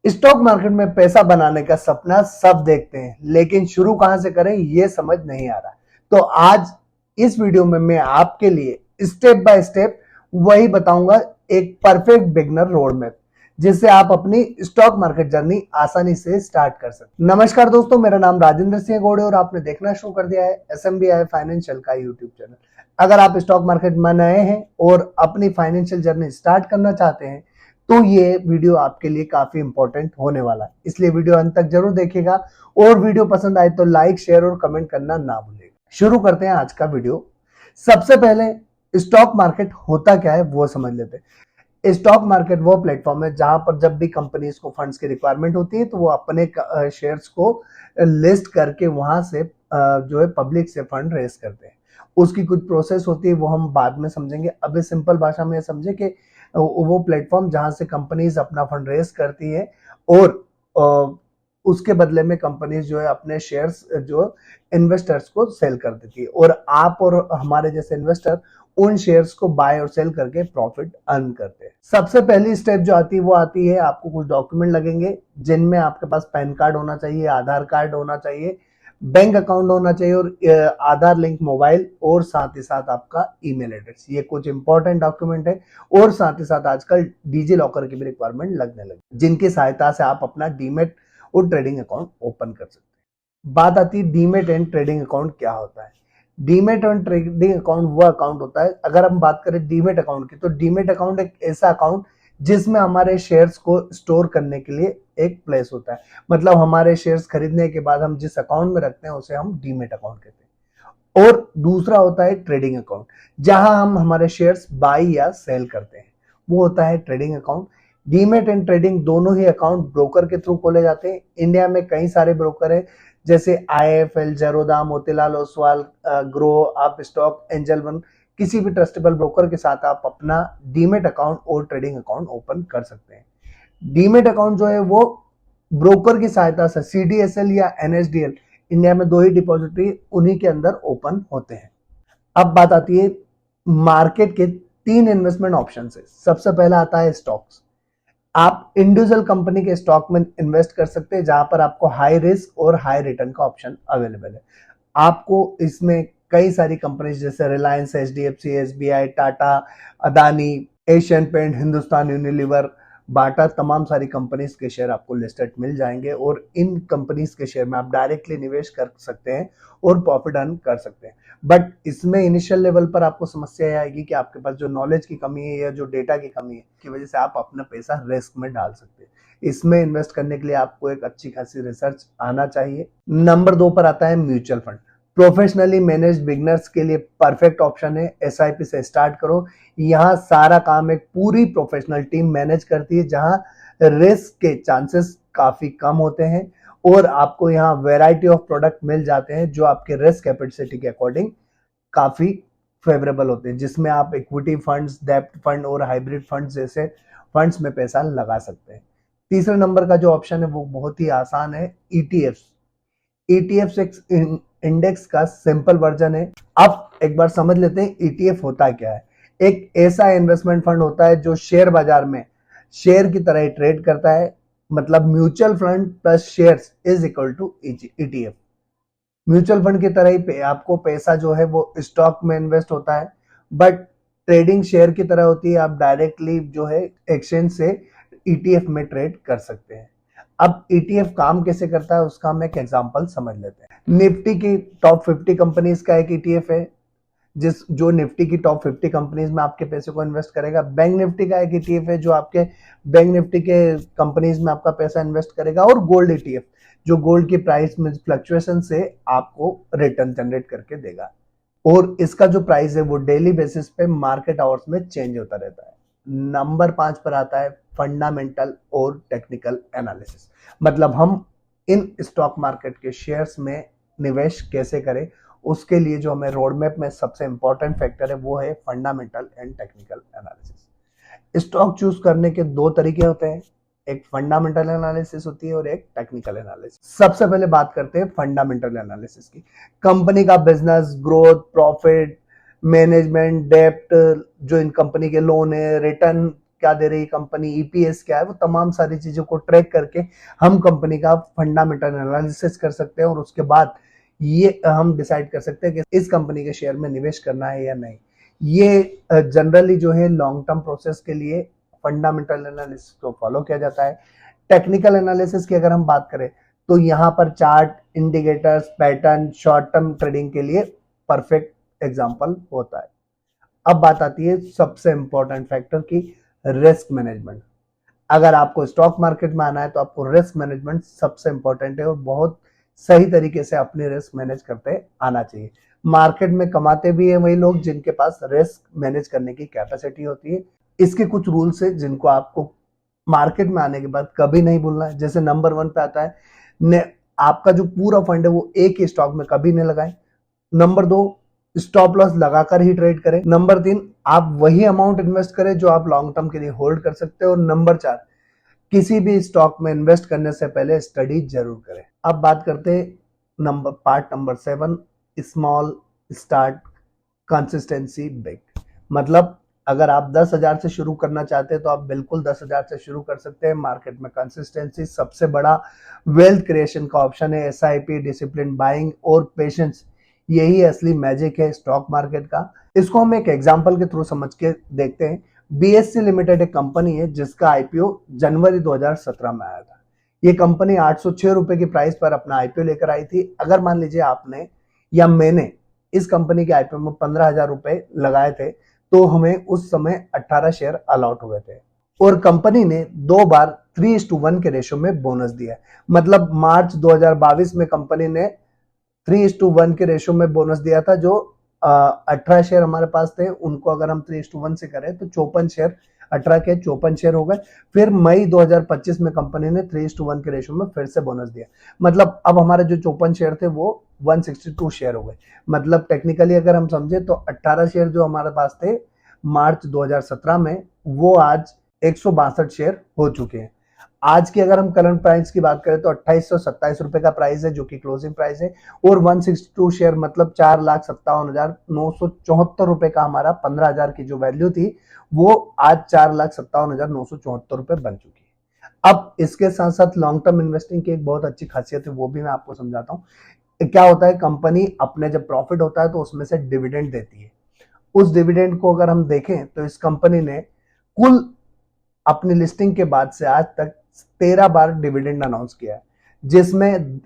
Stock market में पैसा बनाने का सपना सब देखते हैं, लेकिन शुरू कहां से करें ये समझ नहीं आ रहा। तो आज इस वीडियो में मैं आपके लिए स्टेप बाय स्टेप वही बताऊंगा, एक परफेक्ट बिगनर रोड मैप जिससे आप अपनी स्टॉक मार्केट जर्नी आसानी से स्टार्ट कर सकते। नमस्कार दोस्तों, मेरा नाम राजेंद्र सिंह गोड़े और आपने देखना शुरू कर दिया है SMBI फाइनेंशियल का यूट्यूब चैनल। अगर आप स्टॉक मार्केट में नए हैं और अपनी फाइनेंशियल जर्नी स्टार्ट करना चाहते हैं तो ये वीडियो आपके लिए काफी इंपॉर्टेंट होने वाला है, इसलिए वीडियो अंत तक जरूर देखिएगा और वीडियो पसंद आए तो लाइक, शेयर और कमेंट करना ना भूलिएगा। शुरू करते हैं आज का वीडियो। सबसे पहले स्टॉक मार्केट होता क्या है वो समझ लेते हैं। स्टॉक मार्केट वो प्लेटफॉर्म है जहां पर जब भी कंपनीज को फंड्स की रिक्वायरमेंट होती है तो वो अपने शेयर्स को लिस्ट करके वहां से जो है पब्लिक से फंड रेज करते हैं। उसकी कुछ प्रोसेस होती है, वो हम बाद में समझेंगे। अभी सिंपल भाषा में समझे कि वो प्लेटफॉर्म जहां से कंपनीज अपना फंड रेज करती है और उसके बदले में कंपनीज जो है अपने शेयर्स जो इन्वेस्टर्स को सेल कर देती है और आप और हमारे जैसे इन्वेस्टर उन शेयर्स को बाय और सेल करके प्रॉफिट अर्न करते हैं। सबसे पहली स्टेप जो आती है वो आती है, आपको कुछ डॉक्यूमेंट लगेंगे जिनमें आपके पास पैन कार्ड होना चाहिए, आधार कार्ड होना चाहिए, बैंक अकाउंट होना चाहिए और आधार लिंक मोबाइल और साथ ही साथ आपका ईमेल एड्रेस। ये कुछ इंपॉर्टेंट डॉक्यूमेंट है और साथ ही साथ आजकल डिजी लॉकर की भी रिक्वायरमेंट लगने लगी जिनकी सहायता से आप अपना डीमेट और ट्रेडिंग अकाउंट ओपन कर सकते हैं। बात आती है डीमेट एंड ट्रेडिंग अकाउंट क्या होता है। डीमेट एंड ट्रेडिंग अकाउंट वो अकाउंट होता है, अगर हम बात करें डीमेट अकाउंट की तो डीमेट अकाउंट एक ऐसा अकाउंट जिसमें हमारे शेयर्स को स्टोर करने के लिए एक प्लेस होता है। मतलब हमारे शेयर्स खरीदने के बाद हम जिस अकाउंट में रखते हैं उसे हम डीमेट अकाउंट कहते हैं। और दूसरा होता है ट्रेडिंग अकाउंट, जहां हम हमारे शेयर्स बाई या सेल करते हैं, वो होता है trading account. Demat and trading दोनों ही अकाउंट ब्रोकर के थ्रू खोले जाते हैं। इंडिया में कई सारे ब्रोकर है जैसे IIFL, जरोदा, मोतीलाल ओसवाल, ग्रो, आप स्टॉक, एंजल वन। किसी भी ट्रस्टेबल ब्रोकर के साथ आप अपना डीमेट अकाउंट और ट्रेडिंग अकाउंट ओपन कर सकते हैं। डीमेट अकाउंट जो है वो ब्रोकर की सहायता से CDSL या NSDL, इंडिया में दो ही डिपॉजिटरी उन्हीं के अंदर ओपन होते हैं। अब बात आती है मार्केट के 3 इन्वेस्टमेंट ऑप्शन से। सबसे पहला आता है स्टॉक्स। आप इंडिविजुअल कंपनी के स्टॉक में इन्वेस्ट कर सकते हैं जहां पर आपको हाई रिस्क और हाई रिटर्न का ऑप्शन अवेलेबल है। आपको इसमें कई सारी कंपनीज जैसे Reliance, HDFC, SBI, Tata, Adani, Asian paint, Hindustan Unilever, Bata, तमाम सारी कंपनीज के शेयर आपको लिस्टेड मिल जाएंगे और इन कंपनीज के शेयर में आप डायरेक्टली निवेश कर सकते हैं और प्रॉफिट अर्न कर सकते हैं। बट इसमें इनिशियल लेवल पर आपको समस्या आएगी कि आपके पास जो नॉलेज की कमी है या जो डेटा की कमी है की वजह से आप अपना पैसा रिस्क में डाल सकते हैं। इसमें इन्वेस्ट करने के लिए आपको एक अच्छी खासी रिसर्च आना चाहिए। नंबर 2 पर आता है mutual fund. Professionally manage beginners के लिए परफेक्ट ऑप्शन है। SIP से स्टार्ट करो। यहाँ सारा काम एक पूरी प्रोफेशनल टीम मैनेज करती है जहां रिस्क के चांसेस काफी कम होते हैं और आपको यहाँ वैरायटी ऑफ प्रोडक्ट मिल जाते हैं जो आपके रिस्क कैपेसिटी के अकॉर्डिंग काफी फेवरेबल होते हैं, जिसमें आप इक्विटी फंड्स, डेब्ट फंड और हाइब्रिड फंड्स जैसे फंड्स में पैसा लगा सकते हैं। तीसरे नंबर का जो ऑप्शन है वो बहुत ही आसान है, ETFs एक इंडेक्स का सिंपल वर्जन है। अब एक बार समझ लेते हैं ETF होता क्या है। एक ऐसा इन्वेस्टमेंट फंड होता है जो शेयर बाजार में शेयर की तरह ही ट्रेड करता है। मतलब mutual fund plus shares is equal to ETF। Mutual fund की तरह ही आपको पैसा जो है वो स्टॉक में इन्वेस्ट होता है, बट ट्रेडिंग शेयर की तरह होती है। आप डायरेक्टली जो है एक्सचेंज से ETF में ट्रेड कर सकते हैं। अब ETF काम कैसे करता है उसका हम एक एग्जांपल समझ लेते हैं। निफ्टी की टॉप 50 कंपनीज का एक ETF है जो निफ्टी की टॉप 50 कंपनीज में आपके पैसे को इन्वेस्ट करेगा। बैंक निफ्टी का एक ETF है जो आपके बैंक निफ्टी के कंपनीज में आपका पैसा इन्वेस्ट करेगा। और गोल्ड ETF जो गोल्ड की प्राइस में फ्लक्चुएशन से आपको रिटर्न जनरेट करके देगा और इसका जो प्राइस है वो डेली बेसिस पे मार्केट आवर्स में चेंज होता रहता है। नंबर 5 पर आता है फंडामेंटल और टेक्निकल एनालिसिस। मतलब हम इन स्टॉक मार्केट के शेयर्स में निवेश कैसे करें, उसके लिए जो हमें रोड मैप में सबसे इंपॉर्टेंट फैक्टर है वो है fundamental and technical analysis. Stock choose करने के 2 तरीके होते हैं, एक फंडामेंटल एनालिसिस होती है और एक टेक्निकल एनालिसिस। सबसे पहले बात करते हैं फंडामेंटल एनालिसिस की। कंपनी का बिजनेस, ग्रोथ, प्रॉफिट, मैनेजमेंट, डेप्ट, जो इन कंपनी के लोन है, रिटर्न क्या दे रही है कंपनी, ईपीएस क्या है, वो तमाम सारी चीजों को ट्रैक करके हम कंपनी का फंडामेंटल एनालिसिस कर सकते हैं और उसके बाद ये हम डिसाइड कर सकते हैं कि इस कंपनी के शेयर में निवेश करना है या नहीं। ये जनरली जो है लॉन्ग टर्म प्रोसेस के लिए फंडामेंटल एनालिसिस को फॉलो किया जाता है। टेक्निकल एनालिसिस की अगर हम बात करें तो यहाँ पर chart, indicators, pattern, short term trading के लिए परफेक्ट एग्जांपल होता है। अब बात आती है सबसे इंपॉर्टेंट फैक्टर की, रिस्क मैनेजमेंट। अगर आपको स्टॉक मार्केट में आना है तो आपको रिस्क मैनेजमेंट सबसे इंपॉर्टेंट है और बहुत सही तरीके से अपने रिस्क मैनेज करते आना चाहिए। मार्केट में कमाते भी है वही लोग जिनके पास रिस्क मैनेज करने की कैपेसिटी होती है। इसके कुछ रूल्स है जिनको आपको मार्केट में आने के बाद कभी नहीं भूलना है। जैसे नंबर 1 पे आता है आपका जो पूरा फंड है वो एक ही स्टॉक में कभी नहीं लगाएं। नंबर 2, स्टॉप लॉस लगाकर ही ट्रेड करें। नंबर 3, आप वही अमाउंट इन्वेस्ट करें जो आप लॉन्ग टर्म के लिए होल्ड कर सकते हो। और नंबर 4, किसी भी स्टॉक में इन्वेस्ट करने से पहले स्टडी जरूर करें। अब बात करते हैं part number 7, small start consistency big. मतलब अगर आप 10,000 से शुरू करना चाहते हैं तो आप बिल्कुल 10,000 से शुरू कर सकते हैं। मार्केट में कंसिस्टेंसी सबसे बड़ा वेल्थ क्रिएशन का ऑप्शन है। एसआईपी, डिसिप्लिन बाइंग और पेशेंस, यही असली मैजिक है स्टॉक मार्केट का। इसको हम एक एग्जांपल के थ्रू समझ के देखते हैं। बीएससी लिमिटेड एक कंपनी है जिसका आईपीओ जनवरी 2017 में आया था। ये कंपनी 806 रुपए की प्राइस पर अपना आईपीओ लेकर आई थी। अगर मान लीजिए आपने या मैंने इस कंपनी के आईपीओ में 15,000 रुपए लगाए थे तो हमें उस समय 18 शेयर अलॉट हुए थे और कंपनी ने 2 बार 3:1 के रेशो में बोनस दिया। मतलब मार्च 2022 में कंपनी ने 3:1 के रेशो में बोनस दिया था। जो 18 शेयर हमारे पास थे उनको अगर हम 3:1 से करें तो 54 शेयर, 18 के 54 शेयर हो गए। फिर मई 2025 में कंपनी ने 3:1 के रेशो में फिर से बोनस दिया। मतलब अब हमारे जो 54 शेयर थे वो 162 शेयर हो गए। मतलब टेक्निकली अगर हम समझे तो 18 शेयर जो हमारे पास थे मार्च 2017 में, वो आज 162 शेयर हो चुके हैं। आज की अगर हम करंट प्राइस की बात करें तो 2827 रुपए का प्राइस है जो कि क्लोजिंग प्राइस है। और 162 शेयर मतलब 4,57,974 रुपए का हमारा 15,000 की जो वैल्यू थी वो आज 4,57,974 रुपए बन चुकी है। अब इसके साथ साथ लॉन्ग टर्म इन्वेस्टिंग की एक बहुत अच्छी खासियत है, वो भी मैं आपको समझाता हूँ। क्या होता है, कंपनी अपने जब प्रॉफिट होता है तो उसमें से डिविडेंड देती है। उस डिविडेंड को अगर हम देखें तो इस कंपनी ने कुल अपनी लिस्टिंग के बाद से आज तक 13 बार डिविडेंड अनाउंस किया है, जिसमें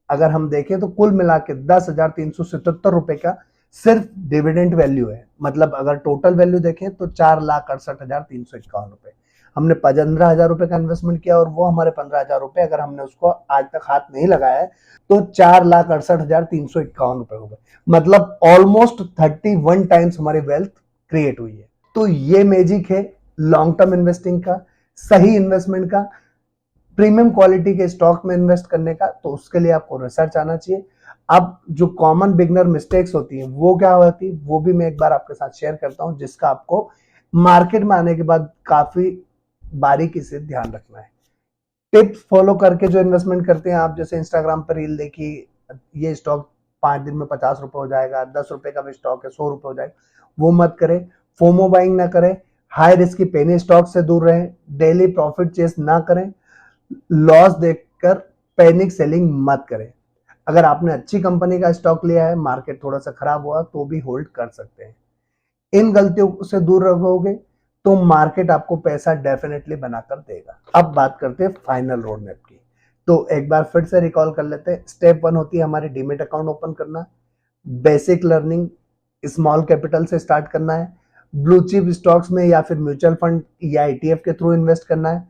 अगर हम देखें तो कुल मिला के 10,377 रुपए का सिर्फ डिविडेंड वैल्यू है। मतलब अगर टोटल वैल्यू देखें तो 4,68,351 रुपए। हमने 15,000 रुपए का इन्वेस्टमेंट किया और वो हमारे 15,000 रुपए अगर हमने उसको आज तक हाथ नहीं लगाया है तो 4,68,351 रुपए हो गए। मतलब ऑलमोस्ट 31 टाइम्स हमारी वेल्थ क्रिएट हुई है। तो ये मैजिक है लॉन्ग टर्म इन्वेस्टिंग का, सही इन्वेस्टमेंट का, प्रीमियम क्वालिटी के स्टॉक में इन्वेस्ट करने का। तो उसके लिए आपको रिसर्च आना चाहिए। अब जो कॉमन बिगनर मिस्टेक्स होती हैं वो क्या होती है वो भी मैं एक बार आपके साथ शेयर करता हूं, जिसका आपको मार्केट में आने के बाद काफी बारीकी से ध्यान रखना है। टिप्स फॉलो करके जो इन्वेस्टमेंट करते हैं आप, जैसे इंस्टाग्राम पर रील देखी, ये स्टॉक 5 दिन में 50 रुपए हो जाएगा, 10 रुपए का भी स्टॉक है 100 रुपए हो जाएगा, वो मत करें। फोमो बाइंग ना करें, हाई रिस्क की पेनी स्टॉक से दूर रहें, डेली प्रॉफिट चेस ना करें, लॉस देखकर पैनिक सेलिंग मत करें। अगर आपने अच्छी कंपनी का स्टॉक लिया है, मार्केट थोड़ा सा खराब हुआ तो भी होल्ड कर सकते हैं। इन गलतियों से दूर रहोगे तो मार्केट आपको पैसा डेफिनेटली बनाकर देगा। अब बात करते हैं फाइनल रोड मैप की। तो एक बार फिर से रिकॉल कर लेते हैं। स्टेप 1 होती है हमारी डीमेट अकाउंट ओपन करना, बेसिक लर्निंग स्मॉल कैपिटल से स्टार्ट करना है, ब्लू चिप स्टॉक्स में या फिर म्यूचुअल फंड या ईटीएफ के थ्रू इन्वेस्ट करना है,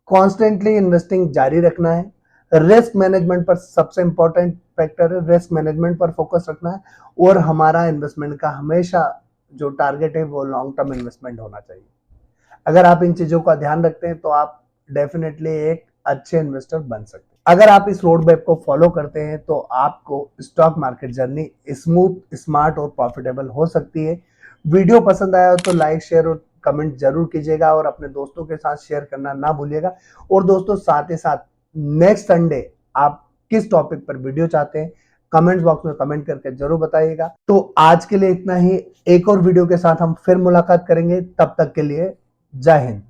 कॉन्स्टेंटली इन्वेस्टिंग जारी रखना है, रिस्क मैनेजमेंट पर सबसे इंपॉर्टेंट फैक्टर है, रिस्क मैनेजमेंट पर फोकस रखना है और हमारा इन्वेस्टमेंट का हमेशा जो टारगेट है वो लॉन्ग टर्म इन्वेस्टमेंट होना चाहिए। अगर आप इन चीजों का ध्यान रखते हैं तो आप डेफिनेटली एक अच्छे इन्वेस्टर बन सकते हैं। अगर आप इस रोड मैप को फॉलो करते हैं तो आपको stock market journey smooth, smart और प्रॉफिटेबल हो सकती है। वीडियो पसंद आया हो तो लाइक, शेयर और कमेंट जरूर कीजिएगा और अपने दोस्तों के साथ शेयर करना ना भूलिएगा। और दोस्तों साथ ही साथ नेक्स्ट संडे आप किस टॉपिक पर वीडियो चाहते हैं कमेंट बॉक्स में कमेंट करके जरूर बताइएगा। तो आज के लिए इतना ही। एक और वीडियो के साथ हम फिर मुलाकात करेंगे। तब तक के लिए जय हिंद।